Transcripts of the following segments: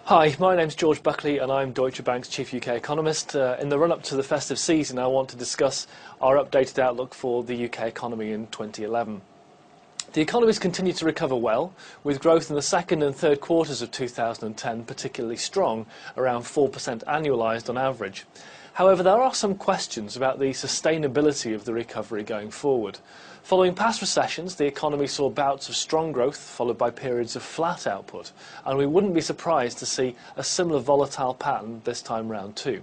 Hi, my name's George Buckley and I'm Deutsche Bank's Chief UK Economist. In the run-up to the festive season, I want to discuss our updated outlook for the UK economy in 2011. The economies continue to recover well, with growth in the second and third quarters of 2010 particularly strong, around 4% annualised on average. However, there are some questions about the sustainability of the recovery going forward. Following past recessions, the economy saw bouts of strong growth followed by periods of flat output, and we wouldn't be surprised to see a similar volatile pattern this time round too.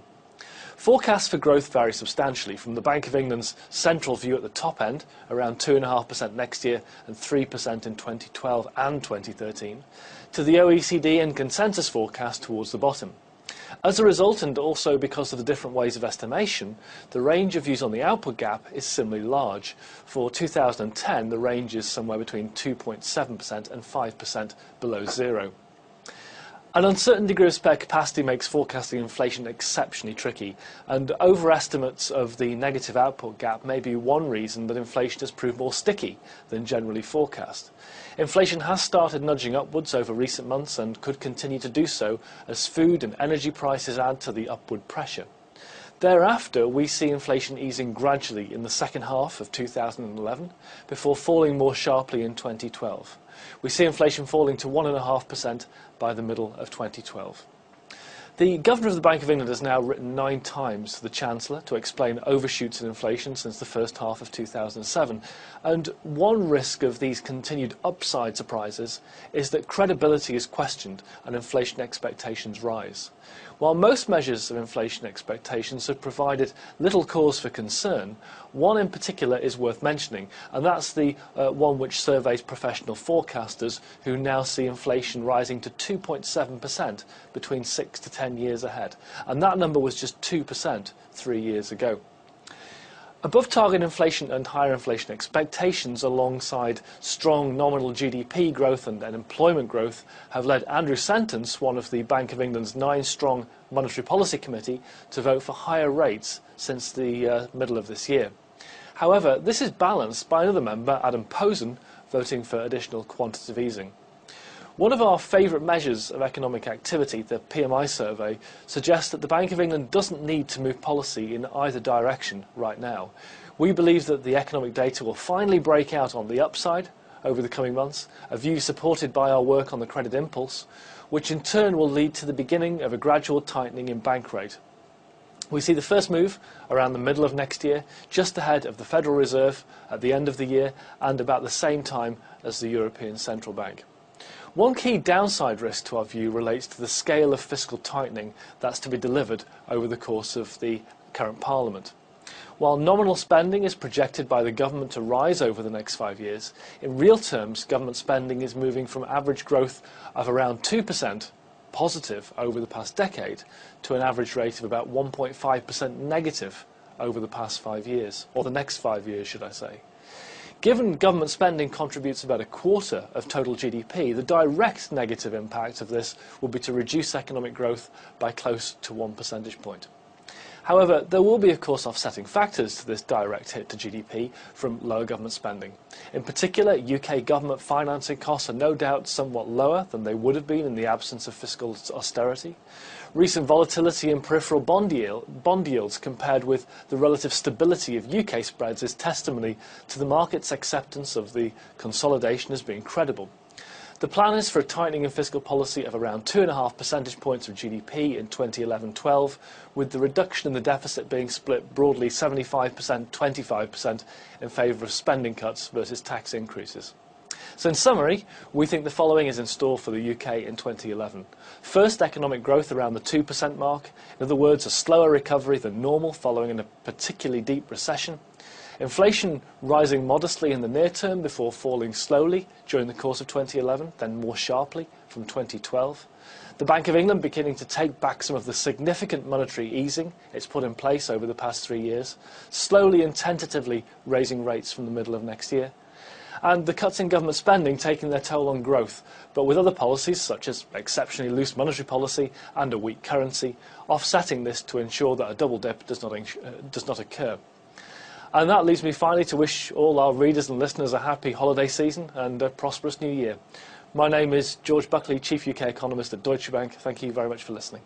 Forecasts for growth vary substantially, from the Bank of England's central view at the top end, around 2.5% next year and 3% in 2012 and 2013, to the OECD and consensus forecast towards the bottom. As a result, and also because of the different ways of estimation, the range of views on the output gap is similarly large. For 2010, the range is somewhere between 2.7% and 5% below zero. An uncertain degree of spare capacity makes forecasting inflation exceptionally tricky, and overestimates of the negative output gap may be one reason that inflation has proved more sticky than generally forecast. Inflation has started nudging upwards over recent months and could continue to do so as food and energy prices add to the upward pressure. Thereafter, we see inflation easing gradually in the second half of 2011, before falling more sharply in 2012. We see inflation falling to 1.5% by the middle of 2012. The Governor of the Bank of England has now written 9 times to the Chancellor to explain overshoots in inflation since the first half of 2007, and one risk of these continued upside surprises is that credibility is questioned and inflation expectations rise. While most measures of inflation expectations have provided little cause for concern, one in particular is worth mentioning, and that's the one which surveys professional forecasters who now see inflation rising to 2.7% between 6 to 10 years ahead, and that number was just 2% 3 years ago. Above target inflation and higher inflation expectations alongside strong nominal GDP growth and employment growth have led Andrew Sentance, one of the Bank of England's 9-strong Monetary Policy Committee, to vote for higher rates since the middle of this year. However, this is balanced by another member, Adam Posen, voting for additional quantitative easing. One of our favourite measures of economic activity, the PMI survey, suggests that the Bank of England doesn't need to move policy in either direction right now. We believe that the economic data will finally break out on the upside over the coming months, a view supported by our work on the credit impulse, which in turn will lead to the beginning of a gradual tightening in bank rate. We see the first move around the middle of next year, just ahead of the Federal Reserve at the end of the year and about the same time as the European Central Bank. One key downside risk to our view relates to the scale of fiscal tightening that's to be delivered over the course of the current Parliament. While nominal spending is projected by the government to rise over the next 5 years, in real terms government spending is moving from average growth of around 2% positive over the past decade to an average rate of about 1.5% negative over the past 5 years, or the next 5 years should I say. Given government spending contributes about a quarter of total GDP, the direct negative impact of this will be to reduce economic growth by close to 1 percentage point. However, there will be, of course, offsetting factors to this direct hit to GDP from lower government spending. In particular, UK government financing costs are no doubt somewhat lower than they would have been in the absence of fiscal austerity. Recent volatility in peripheral bond yields compared with the relative stability of UK spreads is testimony to the market's acceptance of the consolidation as being credible. The plan is for a tightening in fiscal policy of around 2.5 percentage points of GDP in 2011-12, with the reduction in the deficit being split broadly 75%, 25% in favour of spending cuts versus tax increases. So in summary, we think the following is in store for the UK in 2011. First, economic growth around the 2% mark. In other words, a slower recovery than normal following a particularly deep recession. Inflation rising modestly in the near term before falling slowly during the course of 2011, then more sharply from 2012. The Bank of England beginning to take back some of the significant monetary easing it's put in place over the past 3 years, slowly and tentatively raising rates from the middle of next year. And the cuts in government spending taking their toll on growth, but with other policies such as exceptionally loose monetary policy and a weak currency, offsetting this to ensure that a double dip does not occur. And that leaves me finally to wish all our readers and listeners a happy holiday season and a prosperous new year. My name is George Buckley, Chief UK Economist at Deutsche Bank. Thank you very much for listening.